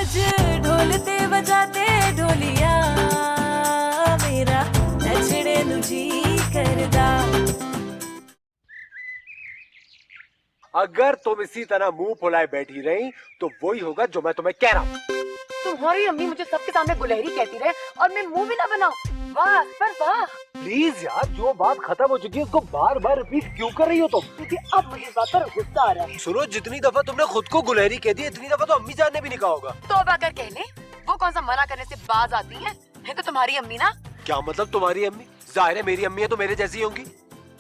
आज ढोलते बजाते ढोलिया मेरा नचड़े जी करदा। अगर तुम इसी तरह मुंह फुलाए बैठी रही तो वही होगा जो मैं तुम्हें कह रहा हूँ। तुम्हारी अम्मी मुझे सबके सामने गुलहरी कहती रहे और मैं मुंह भी ना बनाऊं। वाह पर वाह। प्लीज यार, जो बात खत्म हो चुकी है उसको बार बार रिपीट क्यों कर रही हो तुम? क्योंकि अब मुझे इस बात पर गुस्सा आ रहा है। सुनो, जितनी दफा तुमने खुद को गुलहरी कह दी इतनी दफा तो अम्मी जान ने भी नहीं कहा होगा। तो अब अगर कह ले, वो कौन सा मना करने से बाज आती है तो तुम्हारी अम्मी ना। क्या मतलब तुम्हारी अम्मी? जाहिर है मेरी अम्मी है तो मेरे जैसी होंगी।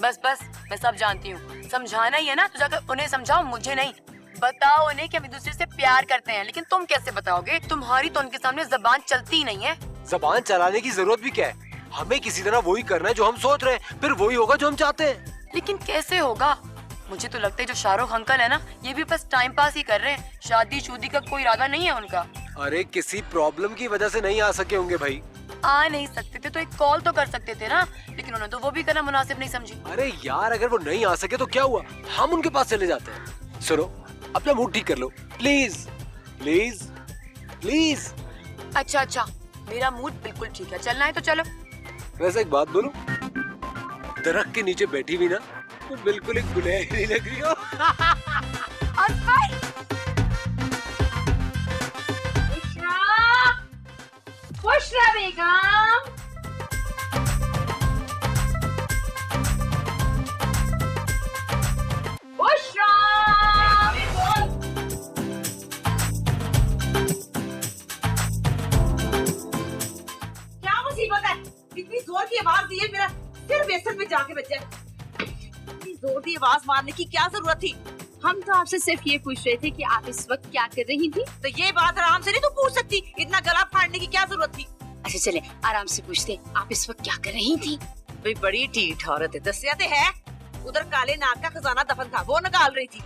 बस बस मैं सब जानती हूँ, समझाना ही है ना तो जाकर उन्हें समझाओ, मुझे नहीं। बताओ उन्हें कि हम एक दूसरे से प्यार करते हैं, लेकिन तुम कैसे बताओगे? तुम्हारी तो उनके सामने जबान चलती ही नहीं है। जबान चलाने की जरूरत भी क्या है? हमें किसी तरह वही करना है जो हम सोच रहे हैं, फिर वही होगा जो हम चाहते हैं। लेकिन कैसे होगा? मुझे तो लगता है जो शाहरुख अंकल है ना, ये भी बस टाइम पास ही कर रहे हैं। शादी शुदी का कोई इरादा नहीं है उनका। अरे किसी प्रॉब्लम की वजह से नहीं आ सके होंगे भाई। आ नहीं सकते थे तो एक कॉल तो कर सकते थे ना, लेकिन उन्होंने तो वो भी करना मुनासिब नहीं समझी। अरे यार, अगर वो नहीं आ सके तो क्या हुआ, हम उनके पास चले जाते हैं। सुनो, अपना मूड ठीक कर लो प्लीज प्लीज प्लीज। अच्छा अच्छा, मेरा मूड बिल्कुल ठीक है, चलना है तो चलो। वैसे एक बात बोलूं, दरख्त के नीचे बैठी भी ना तो बिल्कुल एक गुलहरी लग रही हो। बुशरा बेगम, बुशरा। क्या मुसीबत है? इतनी जोर की आवाज दी है, मेरा सिर बेसन में जाके बच जाए। इतनी जोर की आवाज मारने की क्या जरूरत थी? हम तो आपसे सिर्फ ये पूछ रहे थे कि आप इस वक्त क्या कर रही थी। तो ये बात आराम से नहीं तू पूछ सकती? इतना गला फाड़ने की क्या जरूरत थी? अच्छा चले आराम से पूछते, आप इस वक्त क्या कर रही थी? भाई बड़ी ढीठ औरत है, दसिया तो है। उधर काले नाग का खजाना दफन था, वो निकाल रही थी।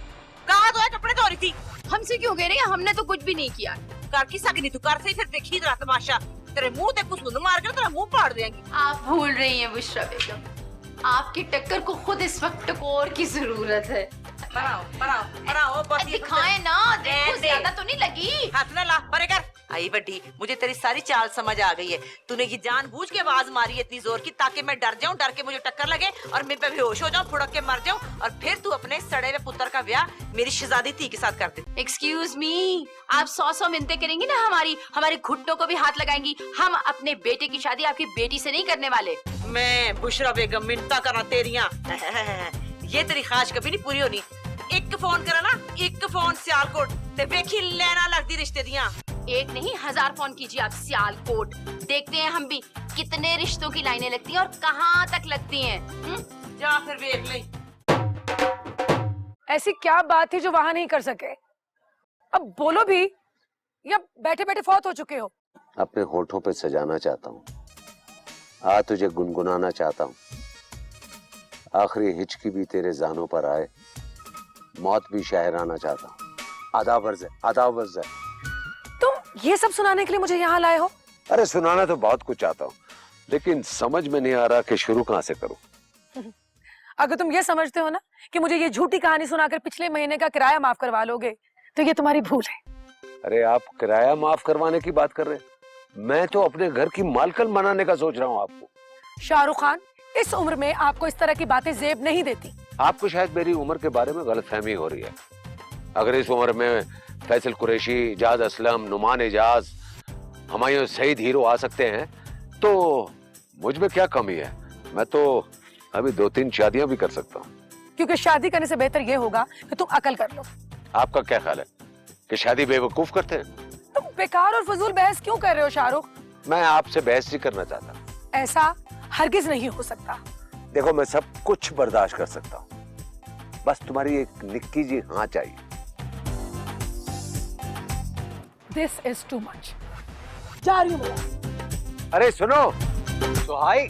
कहा तो है कपड़े धो रही थी। हमसे क्यों कह रही है? हमने तो कुछ भी नहीं किया। कर की सकनी तू, कर सही, फिर देखी जरा तमाशा। तेरे मुंह ते कुछ मार कर तेरा मुंह फाड़ देंगी। आप भूल रही हैं बुशरा बेगम, आपकी टक्कर को खुद इस वक्त टकोर की जरूरत है। पराओ पराओ पराओ, बस दिखाए ना, देखो ज्यादा तो नहीं लगी। हाथ ना ला, परे कर। आई बड्डी, मुझे तेरी सारी चाल समझ आ गई है। तूने ये जानबूझ के आवाज मारी है इतनी जोर की ताकि मैं डर जाऊं, डर के मुझे टक्कर लगे और मैं बेहोश हो जाऊं, फुड़क के मर जाऊं, और फिर तू अपने सड़े हुए पुत्र का ब्याह मेरी शहजादी धी के साथ कर दे। एक्सक्यूज मी, आप 100 मिन्नतें करेंगी ना, हमारे घुटनों को भी हाथ लगाएंगी। हम अपने बेटे की शादी आपकी बेटी से नहीं करने वाले। मैं बुशरा बेगम मिन्नता करा तेरिया। ये तेरी ख्वाहिश कभी नहीं पूरी होनी। एक फोन करा ना, एक फोन सियालकोट ते वेखी लेना लगती रिश्ते दियां। एक नहीं 1000 फोन कीजिए आप सियालकोट, देखते हैं हम भी कितने रिश्तों की लाइनें लगती हैं और कहाँ तक लगती हैं। जा फिर देख ले। ऐसी क्या बात थी जो वहां नहीं कर सके? अब बोलो भी, या बैठे बैठे फौत हो चुके हो? अपने होठों पे सजाना चाहता हूँ, आज तुझे गुनगुनाना चाहता हूँ। आखिरी हिचकी भी तेरे जानों पर आए, मौत भी शायराना चाहता हूँ। आदाब अर्ज़ है, आदाब अर्ज़ है। तुम ये सब सुनाने के लिए मुझे यहाँ लाए हो? अरे सुनाना तो बहुत कुछ चाहता हूँ, लेकिन समझ में नहीं आ रहा कि शुरू कहाँ से करूँ। अगर तुम ये समझते हो ना कि मुझे ये झूठी कहानी सुनाकर पिछले महीने का किराया माफ करवा लोगे तो ये तुम्हारी भूल है। अरे आप किराया माफ करवाने की बात कर रहे हैं, मैं तो अपने घर की मालकिन बनाने का सोच रहा हूँ आपको। शाहरुख खान, इस उम्र में आपको इस तरह की बातें जेब नहीं देती। आपको शायद मेरी उम्र के बारे में गलतफहमी हो रही है। अगर इस उम्र में फैसल कुरैशी, इजाज असलम, नुमान एजाज, हुमायूं सईद हीरो आ सकते हैं तो मुझ में क्या कमी है? मैं तो अभी 2-3 शादियां भी कर सकता हूँ। क्योंकि शादी करने से बेहतर ये होगा कि तुम अकल कर लो। आपका क्या ख्याल है कि शादी बेवकूफ करते हैं? तुम बेकार और फजूल बहस क्यों कर रहे हो शाहरुख? मैं आपसे बहस नहीं करना चाहता। ऐसा हरगिज नहीं हो सकता। देखो, मैं सब कुछ बर्दाश्त कर सकता हूँ, बस तुम्हारी एक निक्की जी हाँ चाहिए। This is too much. जा रही हूँ। अरे सुनो सुहाई,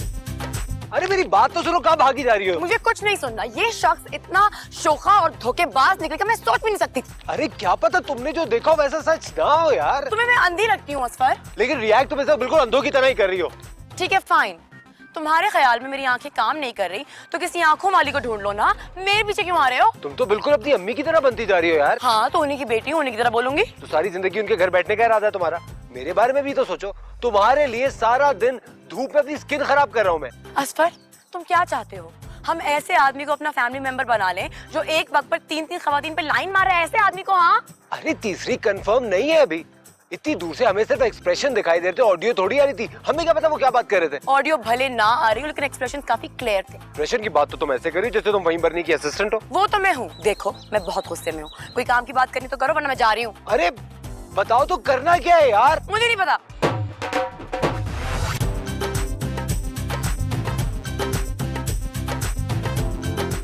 अरे मेरी बात तो सुनो, कहाँ भागी जा रही हो? मुझे कुछ नहीं सुनना। ये शख्स इतना शोखा और धोखेबाज निकलेगा मैं सोच भी नहीं सकती। अरे क्या पता तुमने जो देखा हो वैसा सच ना हो यार। तुम्हें मैं अंधी लगती हूँ असफर? लेकिन रिएक्ट तुम ऐसा बिल्कुल अंधों की तरह ही कर रही हो। ठीक है फाइन, तुम्हारे ख्याल में मेरी आंखें काम नहीं कर रही तो किसी आंखों वाली को ढूंढ लो ना, मेरे पीछे क्यों आ रहे हो? तुम तो बिल्कुल अपनी अम्मी की तरह बनती जा रही हो यार। हाँ तो उन्हीं की बेटी हूँ, उन्हीं की तरह बोलूंगी। तो सारी जिंदगी उनके घर बैठने का इरादा है तुम्हारा? मेरे बारे में भी तो सोचो, तुम्हारे लिए सारा दिन धूप में अपनी स्किन खराब कर रहा हूँ मैं। असफर, तुम क्या चाहते हो? हम ऐसे आदमी को अपना फैमिली मेंबर बना लें जो एक वक्त पर 3-3 खवातीन पे लाइन मार रहे हैं, ऐसे आदमी को? हाँ अरे तीसरी कंफर्म नहीं है अभी, इतनी दूर से हमें सिर्फ एक्सप्रेशन दिखाई दे रहे थे, ऑडियो थोड़ी आ रही थी। हमें क्या पता वो क्या बात कर रहे थे। ऑडियो भले ना आ रही हो लेकिन एक्सप्रेशन काफी क्लियर थे। एक्सप्रेशन की बात तो तुम ऐसे करी जैसे तुम वहीं बरनी की असिस्टेंट हो। वो तो मैं हूँ, देखो मैं बहुत गुस्से में हूँ। कोई काम की बात करनी तो करो वरना मैं जा रही हूँ। अरे बताओ तो करना क्या है यार? मुझे नहीं पता।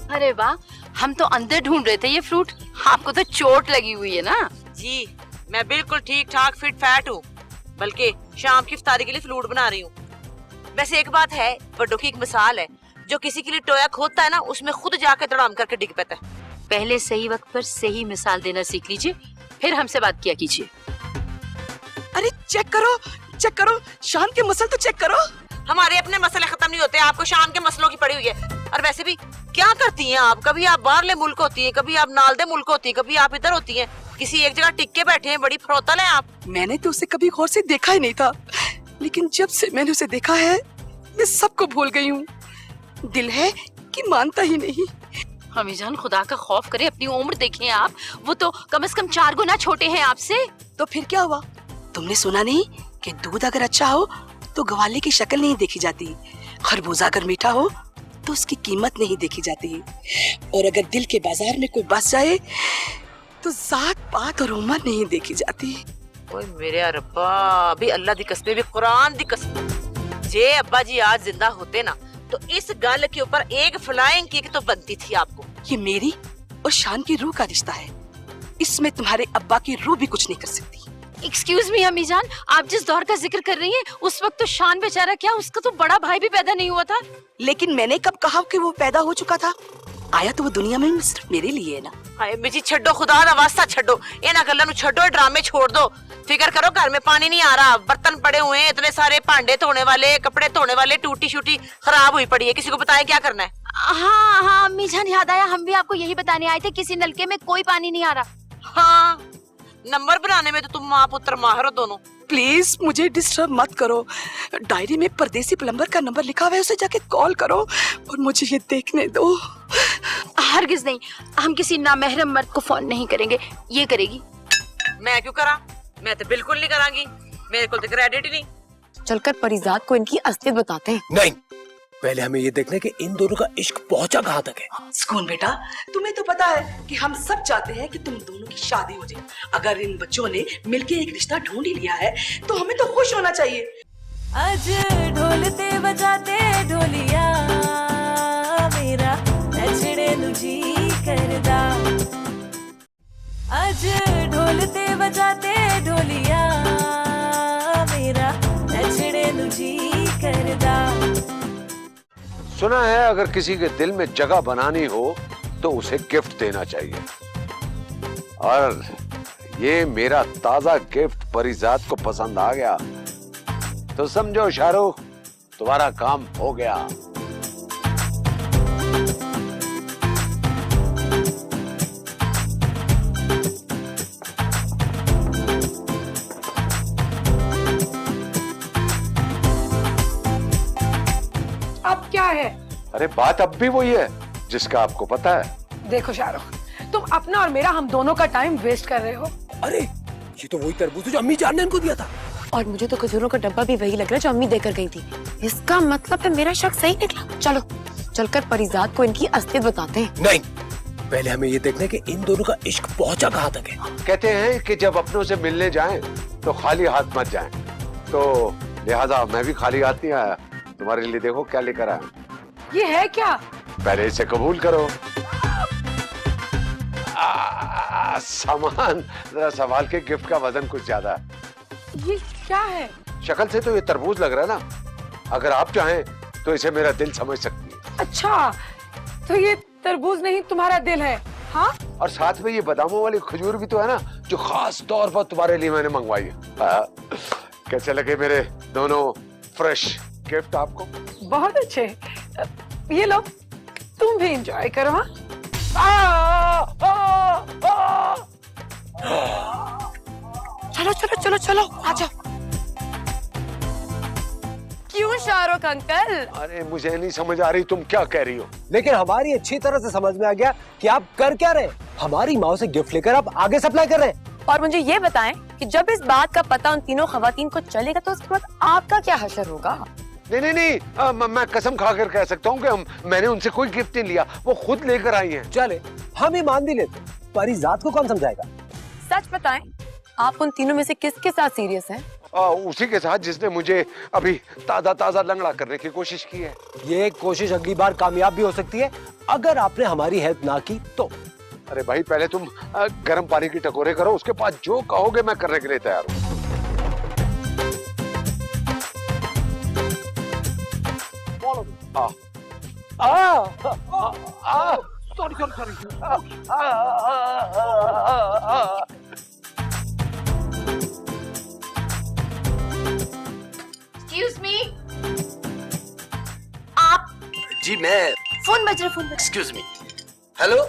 अरे वाह, हम तो अंदर ढूंढ रहे थे ये फ्रूट, आपको तो चोट लगी हुई है ना? जी मैं बिल्कुल ठीक ठाक फिट फैट हूँ, बल्कि शाम की इफ्तारी के लिए फ्लूट बना रही हूँ। वैसे एक बात है, बड़ों की एक मिसाल है, जो किसी के लिए टोया खोदता है ना उसमें खुद जाके तड़ाम करके डिग पाता है। पहले सही वक्त पर सही मिसाल देना सीख लीजिए, फिर हमसे बात किया कीजिए। अरे चेक करो शान के मसल तो चेक करो। हमारे अपने मसले खत्म नहीं होते, आपको शान के मसलों की पड़ी हुई है। और वैसे भी क्या करती हैं आप? कभी आप बाहरले मुल्क होती हैं, कभी आप नालदे मुल्क होती हैं, कभी आप इधर होती हैं, किसी एक जगह टिक के बैठे हैं, बड़ी फरोतल है आप। मैंने तो उसे कभी गौर से देखा ही नहीं था, लेकिन जब से मैंने उसे देखा है मैं सबको भूल गई हूँ। दिल है कि मानता ही नहीं। हमें जान खुदा का खौफ करे, अपनी उम्र देखें आप, वो तो कम से कम 4 गुना छोटे हैं आपसे। तो फिर क्या हुआ? तुमने सुना नहीं कि दूध अगर अच्छा हो तो ग्वाले की शक्ल नहीं देखी जाती, खरबूजा अगर मीठा हो तो उसकी कीमत नहीं देखी जाती, और अगर दिल के बाजार में कोई बस जाए तो जात पात और उम्र नहीं देखी जाती। ओए मेरे रब्बा, अभी अल्लाह दी कसम, भी कुरान दी कसम, जे अब्बा जी आज जिंदा होते ना तो इस गल के ऊपर एक फ्लाइंग किक तो बनती थी आपको। ये मेरी और शान की रूह का रिश्ता है, इसमें तुम्हारे अब्बा की रूह भी कुछ नहीं कर सकती। एक्सक्यूज मी अम्मी जान, आप जिस दौर का जिक्र कर रही हैं उस वक्त तो शान बेचारा क्या, उसका तो बड़ा भाई भी पैदा नहीं हुआ था। लेकिन मैंने कब कहा कि वो पैदा हो चुका था? आया तो वो दुनिया में सिर्फ मेरे लिए है ना। हाय मिजी छड्डो, खुदा दा वास्ता छड्डो, इन्हां गल्लां नु छड्डो, ड्रामे छोड़ दो। फिक्र करो घर में पानी नहीं आ रहा, बर्तन पड़े हुए हैं इतने सारे, भांडे धोने वाले, कपड़े धोने वाले, टूटी शूटी खराब हुई पड़ी है, किसी को बताएं क्या करना है? हाँ अम्मी जान याद आया, हम भी आपको यही बताने आए थे, किसी नलके में कोई पानी नहीं आ रहा। हाँ, नंबर बनाने में तो तुम माँ पुत्र माहिर हो दोनों। प्लीज मुझे डिस्टर्ब मत करो, डायरी में परदेसी प्लम्बर का नंबर लिखा हुआ है, उसे जाके कॉल करो और मुझे ये देखने दो। हरगिज नहीं, हम किसी नामहरम मर्द को फोन नहीं करेंगे, ये करेगी। मैं क्यों करा? मैं तो बिल्कुल नहीं करांगी, मेरे को तो क्रेडिट ही नहीं। चलकर परिजात को इनकी असलियत बताते हैं। नहीं, पहले हमें ये देखना है कि इन दोनों का इश्क पहुंचा कहाँ तक है। सुकून बेटा, तुम्हें तो पता है कि हम सब चाहते हैं कि तुम दोनों की शादी हो जाए। अगर इन बच्चों ने मिलके एक रिश्ता ढूंढ ही लिया है तो हमें तो खुश होना चाहिए। आज ढोलते बजाते ढोलिया मेरा नचड़े नु जी करदा। आज ढोलते बजाते ढोलिया मेरा नचड़े नु जी करदा। सुना है अगर किसी के दिल में जगह बनानी हो तो उसे गिफ्ट देना चाहिए, और ये मेरा ताजा गिफ्ट परिजात को पसंद आ गया तो समझो शाहरुख, तुम्हारा काम हो गया। अब क्या है? अरे बात अब भी वही है जिसका आपको पता है। देखो शाहरुख, तुम अपना और मेरा, हम दोनों का टाइम वेस्ट कर रहे हो। अरे ये तो वही तरबूज है जो अम्मी जान ने इनको दिया था। और मुझे तो खजूरों का डब्बा भी वही लग रहा है जो अम्मी देकर गई थी। इसका मतलब है मेरा शक सही निकला। चलो चलकर परिजात को इनकी असलियत बताते हैं। नहीं, पहले हमें ये देखना है कि इन दोनों का इश्क पहुंचा कहाँ तक है। कहते हैं कि जब अपनों से मिलने जाएं तो खाली हाथ मत जाएं, तो लिहाजा मैं भी खाली हाथ नहीं आया। तुम्हारे लिए देखो क्या लेकर आया। ये है क्या? पहले इसे कबूल करो। सामान जरा संभाल के, गिफ्ट का वजन कुछ ज्यादा है। ये क्या है? शक्ल से तो ये तरबूज लग रहा है ना, अगर आप चाहें तो इसे मेरा दिल समझ सकती है। अच्छा, तो ये तरबूज नहीं तुम्हारा दिल है? हाँ, और साथ में ये बादामों वाली खजूर भी तो है ना, जो खास तौर पर तुम्हारे लिए मैंने मंगवाई है। कैसे लगे मेरे दोनों फ्रेश गिफ्ट आपको। बहुत अच्छे। ये लो, तुम भी एंजॉय करो। चलो चलो चलो चलो आ जाओ। क्यों शाहरुख अंकल? अरे मुझे नहीं समझ आ रही तुम क्या कह रही हो। लेकिन हमारी अच्छी तरह से समझ में आ गया कि आप कर क्या रहे हैं। हमारी माँ से गिफ्ट लेकर आप आगे सप्लाई कर रहे हैं। और मुझे ये बताएं कि जब इस बात का पता उन तीनों खवातीन को चलेगा तो उसके बाद आपका क्या हशर होगा? नहीं नहीं नहीं, मैं कसम खाकर कह सकता हूँ कि मैंने उनसे कोई गिफ्ट नहीं लिया, वो खुद लेकर आई हैं। चले, हम ही मान भी लेते, पर इस जात को कौन समझाएगा? सच बताएं, आप उन तीनों में से किसके साथ सीरियस हैं? उसी के साथ जिसने मुझे अभी ताजा ताजा लंगड़ा करने की कोशिश की है। ये कोशिश अगली बार कामयाब भी हो सकती है अगर आपने हमारी हेल्प ना की तो। अरे भाई पहले तुम गर्म पानी की टकोरे करो, उसके बाद जो कहोगे मैं करने के लिए तैयार हूँ। Sorry sorry sorry. Excuse me, आप? जी मैं। फोन बज रहा, फोन बज एक्सक्यूज मी। हेलो,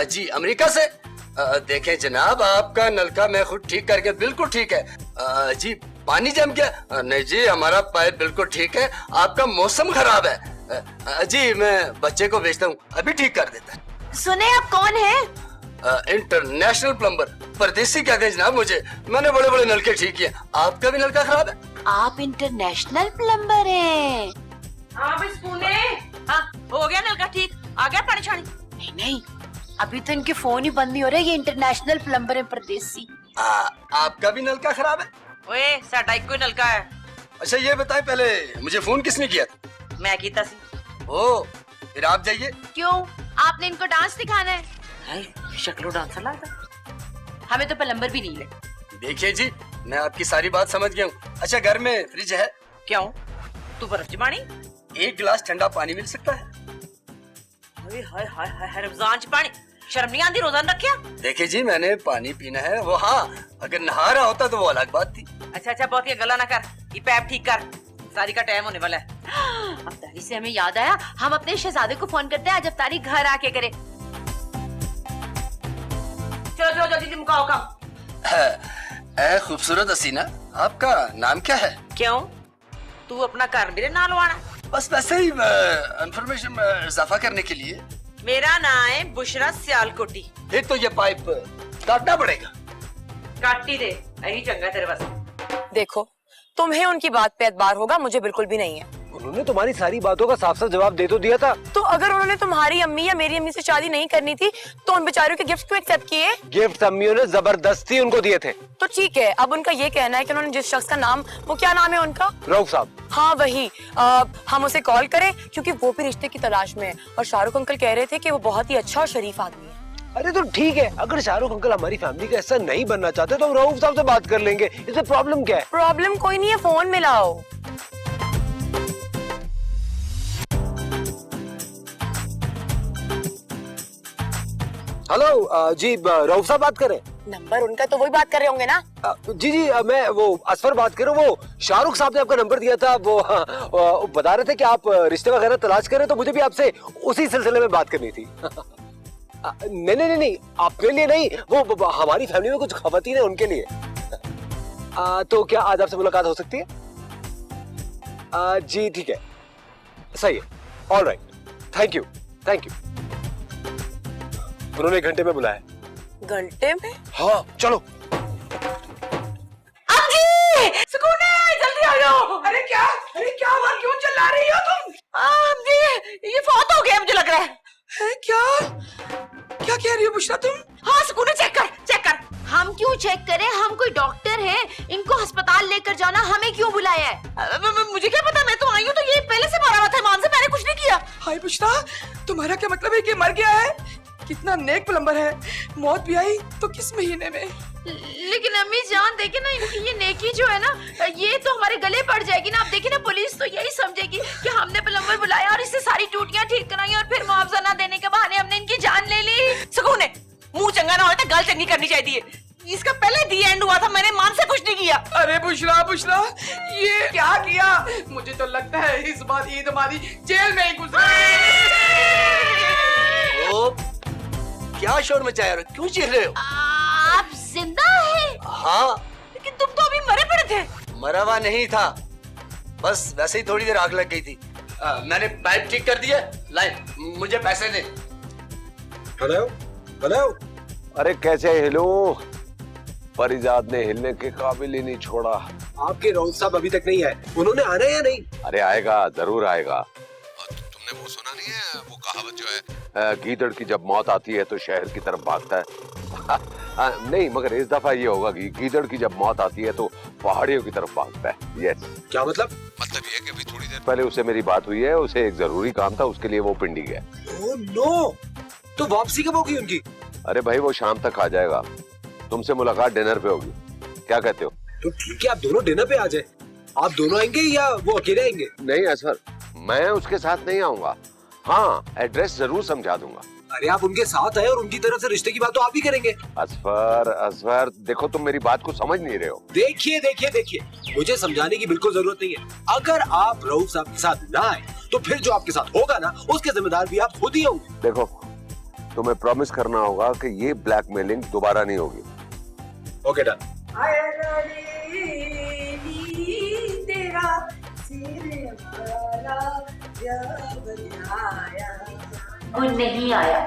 जी अमेरिका से। देखें जनाब, आपका नलका मैं खुद ठीक करके बिल्कुल ठीक है। जी पानी जम गया? नहीं जी, हमारा पाइप बिल्कुल ठीक है। आपका मौसम खराब है। जी मैं बच्चे को भेजता हूँ, अभी ठीक कर देता है। सुने, आप कौन है? International plumber. परदेसी कहते हैं जनाब मुझे, मैंने बड़े बड़े नलके ठीक किए। आपका भी नलका खराब है? आप इंटरनेशनल प्लम्बर हैं? हाँ बस पुणे। हाँ हो गया नलका ठीक, आ गया पानी छानी? नहीं नहीं, अभी तो इनके फोन ही बंद नहीं हो रहे। ये इंटरनेशनल प्लम्बर है, परदेसी। आपका भी नलका खराब है? ओए साडा एक कोई नलका है। अच्छा ये बताएं, पहले मुझे फोन किसने किया था? मैं कीता सी। ओ, फिर आप जाइए। क्यों, आपने इनको डांस दिखाना है? हाय शक्लो डांसर लगता। हमें तो प्लम्बर भी नहीं है। देखिए जी, मैं आपकी सारी बात समझ गया हूँ। अच्छा घर में फ्रिज है? क्यों, तू बर्फ जमानी? एक गिलास ठंडा पानी मिल सकता है? हाय हाय हाय हाय, रमजान च पानी, शर्म नहीं आती रोजाना रखिया? देखिए जी, मैंने पानी पीना है। वो हाँ, अगर नहा रहा होता तो वो अलग बात थी। अच्छा अच्छा, बहुत ही गला ना कर, ये पैप ठीक कर, सारी का टाइम होने वाला है। अफ्तारी से हमें याद आया, हम अपने शहजादे को फोन करते हैं, आज अफ्तारी घर आके करे। चलो चलो जल्दी से मुकाओ काम। ऐ खूबसूरत हसीना, आपका नाम क्या है? क्यों, तू अपना घर मेरे नाल वाना? बस वैसे ही इंफॉर्मेशन में इजाफा करने के लिए। मेरा नाम है बुशरा सियालकोटी। फिर तो ये पाइप काटना पड़ेगा। काटी दे, यही चंगा तेरे पास। देखो, तुम्हें उनकी बात पे एतबार होगा, मुझे बिल्कुल भी नहीं है। उन्होंने तुम्हारी सारी बातों का साफ साफ जवाब दे तो दिया था। तो अगर उन्होंने तुम्हारी अम्मी या मेरी अम्मी से शादी नहीं करनी थी तो उन बेचारियों के गिफ्ट क्यों एक्सेप्ट किए? गिफ्ट अम्मियों ने जबरदस्ती उनको दिए थे। तो ठीक है, अब उनका ये कहना है कि उन्होंने जिस शख्स का नाम, वो क्या नाम है उनका? रऊफ साहब। हाँ वही, हम उसे कॉल करें क्योंकि वो भी रिश्ते की तलाश में है। और शाहरुख अंकल कह रहे थे कि वो बहुत ही अच्छा और शरीफ आदमी है। अरे तो ठीक है, अगर शाहरुख अंकल हमारी फैमिली का हिस्सा नहीं बनना चाहते तो हम रऊफ साहब से बात कर लेंगे। इसमें प्रॉब्लम क्या है? प्रॉब्लम कोई नहीं है, फोन मिलाओ। हेलो जी, रऊफ साहब बात कर रहे हैं? नंबर उनका तो वही बात कर रहे होंगे ना? जी जी, मैं वो असफर बात कर रहा हूँ। वो शाहरुख साहब ने आपका नंबर दिया था। वो बता रहे थे कि आप रिश्ते वगैरह तलाश करें, तो मुझे भी आपसे उसी सिलसिले में बात करनी थी। नहीं नहीं नहीं, आपके लिए नहीं, वो हमारी फैमिली में कुछ खवातीन है, उनके लिए। तो क्या आज आपसे मुलाकात हो सकती है? जी ठीक है, सही है, all right, thank you thank you. उन्होंने 1 घंटे में बुलाया। घंटे में? हाँ चलो। सुकून है, जल्दी आ जाओ। अरे क्या हुआ, क्यों चिल्ला रही हो तुम? जी ये फौत हो गया मुझे लग रहा है। क्या क्या कह रही हो बुशरा तुम? हाँ सुकून, चेक कर चेक कर। हम क्यों चेक करें, हम कोई डॉक्टर हैं, इनको अस्पताल लेकर जाना, हमें क्यों बुलाया है? मुझे क्या पता, मैं तो आई हूँ तो ये पहले से मारा हुआ था ईमान से, मैंने कुछ नहीं किया। हाय बुशरा, तुम्हारा क्या मतलब है कि मर गया है? कितना नेक प्लम्बर है, मौत भी आई तो किस महीने में? लेकिन अम्मी जान, देखे ना, इनकी ये नेकी जो है ना, ये तो हमारे गले पड़ जाएगी ना। आप देखिए ना, पुलिस तो यही समझेगी कि हमने प्लम्बर बुलाया और इससे सारी टूटियां ठीक कराई और फिर मुआवजा ना देने के बहाने हमने इनकी जान ले ली। सुकून है, मुंह चंगा ना हो तो गल चंगी करनी चाहिए। इसका पहले दी एंड हुआ था, मैंने मान से कुछ नहीं किया। किया? अरे बुशरा बुशरा, ये क्या किया? मुझे तो लगता है इस बार ईद हमारी जेल में ही गुजरी। ओ, क्या शोर मचाया रहे हो? क्यों चीख रहे हो? आप जिंदा है? हाँ, लेकिन तुम तो अभी मरे पड़े थे। मरा हुआ नहीं था, बस वैसे ही थोड़ी देर आग लग गई थी। मैंने पाइप ठीक कर दिया। लाइन, मुझे पैसे दे। Hello hello. अरे कैसे हिलूं? परिजाद ने हिलने के काबिल ही नहीं छोड़ा। आपके रऊफ साहब अभी तक नहीं आए, उन्होंने आना है या नहीं? अरे आएगा, जरूर आएगा। तुमने वो सुना नहीं है, वो कहावत जो है, गीदड़ की जब मौत आती है तो शहर की तरफ भागता है। नहीं, मगर इस दफा ये होगा कि गीदड़ की जब मौत आती है तो पहाड़ियों की तरफ भागता है। यस। क्या मतलब? मतलब ये कि अभी थोड़ी देर पहले उससे मेरी बात हुई है, उसे एक जरूरी काम था, उसके लिए वो पिंडी गया। ओह नो, तो वापसी कब होगी उनकी? अरे भाई वो शाम तक आ जाएगा, तुमसे मुलाकात डिनर पे होगी, क्या कहते हो? तो ठीक है, आप दोनों डिनर पे आ जाए। आप दोनों आएंगे या वो अकेले आएंगे? नहीं असफर, मैं उसके साथ नहीं आऊंगा। हाँ, एड्रेस जरूर समझा दूंगा। अरे आप उनके साथ आए और उनकी तरफ से रिश्ते की बात तो आप ही करेंगे। असफर देखो, तुम मेरी बात को समझ नहीं रहे हो। देखिए देखिए देखिए, मुझे समझाने की बिल्कुल जरूरत नहीं है। अगर आप रऊफ साहब के साथ ना आए तो फिर जो आपके साथ होगा ना, उसके जिम्मेदार भी आप खुद ही होंगे। देखो, तुम्हें प्रॉमिस करना होगा कि ये ब्लैकमेलिंग दोबारा नहीं होगी। Okay done. वो नहीं आया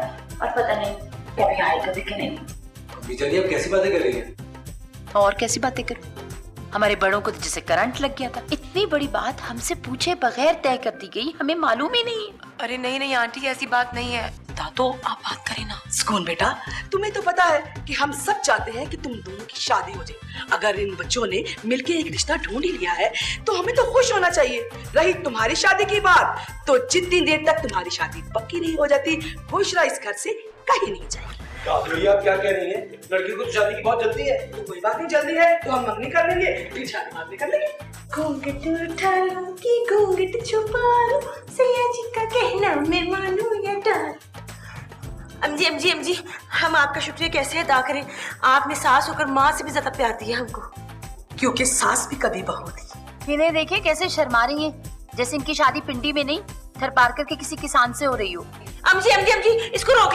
और पता नहीं कभी आएगा भी कि नहीं। अम्मी जानी, आप कैसी बातें कर रही हैं? और कैसी बातें करूं? हमारे बड़ों को तो जैसे करंट लग गया था। इतनी बड़ी बात हमसे पूछे बगैर तय कर दी गई, हमें मालूम ही नहीं। अरे नहीं नहीं आंटी, ऐसी बात नहीं है। दादो, आप बात करें ना। सुकून बेटा, तुम्हें तो पता है कि हम सब चाहते हैं कि तुम दोनों की शादी हो जाए। अगर इन बच्चों ने मिलके एक रिश्ता ढूंढ ही लिया है तो हमें तो खुश होना चाहिए। रही तुम्हारी शादी की बात, तो जितनी देर तक तुम्हारी शादी पक्की नहीं हो जाती, बुशरा इस घर से कहीं नहीं जाएगी। भैया, आप क्या कह रही हैं? लड़की को तो शादी की बहुत जल्दी है। तो कोई बात नहीं, जल्दी है तो हम मंगनी कर लेंगे, फिर शादी बाद में कर लेंगे। घूंघट उठा लो कि घूंघट छुपा लो, सैया जी का कहना मैं मानूं या डाल। अम्जी, हम आपका शुक्रिया कैसे अदा करें? आपने सास होकर माँ से भी ज्यादा प्यार दिया हमको। क्योंकि सास भी कभी बहू थी। इन्हें देखे कैसे शर्मा रही है, जैसे इनकी शादी पिंडी में नहीं थर पार करके किसी किसान से हो रही हो। अम्जी, इसको रोक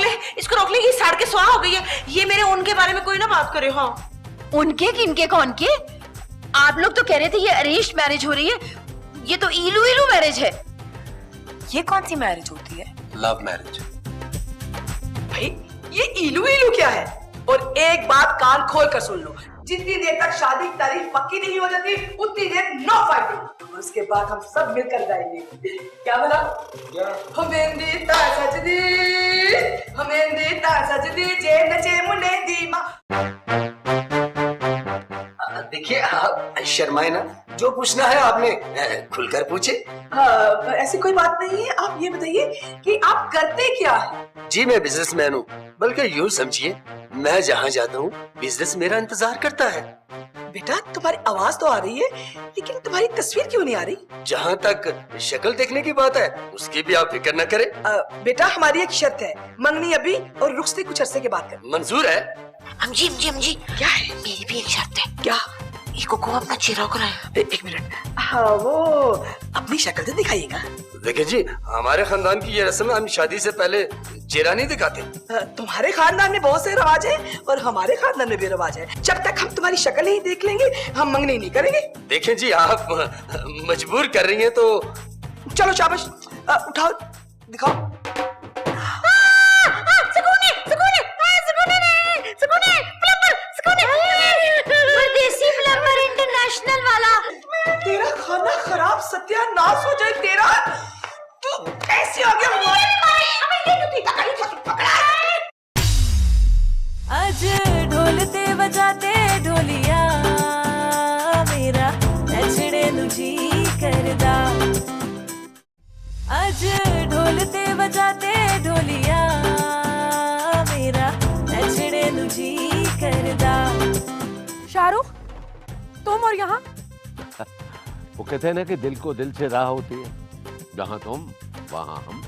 ले, ये सड़ के सुहा हो गई है। ये मेरे उनके बारे में कोई ना बात करे। हाँ, उनके किनके कौन के? आप लोग तो कह रहे थे ये अरेंज मैरिज हो रही है, ये तो इलू इलू मैरिज है। ये कौन सी मैरिज होती है? Love marriage. भाई ये इलू इलू क्या है? और एक बात कान खोल कर सुन लो, जितनी देर तक शादी की तारीख पक्की नहीं हो जाती उतनी देर नो फाइटिंग। उसके बाद हम सब मिलकर जाएंगे। क्या बोला? हमें देता सजदी, हमें देता सजदी, जे नचे मुने दी माँ। देखिए, आप शर्माए ना, जो पूछना है आपने खुलकर पूछे। ऐसी कोई बात नहीं है। आप ये बताइए कि आप करते क्या है? जी मैं बिजनेसमैन हूँ, बल्कि यूँ समझिए मैं जहाँ जाता हूँ बिजनेस मेरा इंतजार करता है। बेटा, तुम्हारी आवाज तो आ रही है, लेकिन तुम्हारी तस्वीर क्यों नहीं आ रही? जहाँ तक शक्ल देखने की बात है, उसकी भी आप फिक्र न करें। बेटा, हमारी एक शर्त है, मंगनी अभी और रुखसती कुछ अरसे के बाद करें। मंजूर है। अम्जी, क्या है? मेरी भी एक शर्त है। क्या? इसको को अपना चेहरा कराए। एक मिनट। हाँ, वो अपनी शक्ल तो दिखाइएगा। देखिए जी, हमारे खानदान की ये रस्म है, हम शादी से पहले चेहरा नहीं दिखाते। तुम्हारे खानदान में बहुत से रवाज है और हमारे खानदान में भी रवाज है। जब तक हम तुम्हारी शक्ल नहीं देख लेंगे हम मंगनी नहीं करेंगे। देखें जी, आप मजबूर कर रही हैं तो चलो शाबाश, उठाओ दिखाओ। परदेसी प्लम्बर इंटरनेशनल वाला। तेरा खाना खराब सत्यानाश हो जाए तेरा। तू कैसे आ गया? आज ढोलते बजाते ढोलिया मेरा नचड़े नु जी करदा। आज ढोलते बजाते ढोलिया मेरा नचड़े नु जी करदा। शाहरुख, तुम और यहाँ? वो कहते हैं ना कि दिल को दिल से राह होती है, जहाँ तुम वहाँ हम।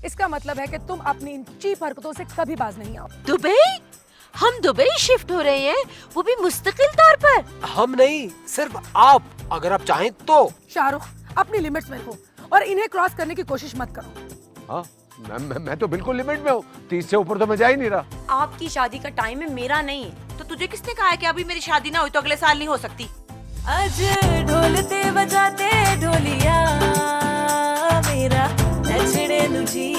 इसका मतलब है कि तुम अपनी इन चीप हरकतों से कभी बाज नहीं आओ। दुबई? हम दुबई शिफ्ट हो रहे हैं, वो भी मुस्तकिल तौर पर। हम नहीं, सिर्फ आप, अगर आप चाहें तो। शाहरुख, अपनी लिमिट्स में रहो और इन्हें क्रॉस करने की कोशिश मत करो। हाँ, मैं तो बिल्कुल लिमिट में हूँ। 30 से ऊपर तो मैं जा ही नहीं रहा। आपकी शादी का टाइम है, मेरा नहीं है। तो तुझे किसने कहा है कि अभी मेरी शादी ना हुई तो अगले साल नहीं हो सकती? आज ढोलते बजाते ढोलिया मेरा नचड़े नु जी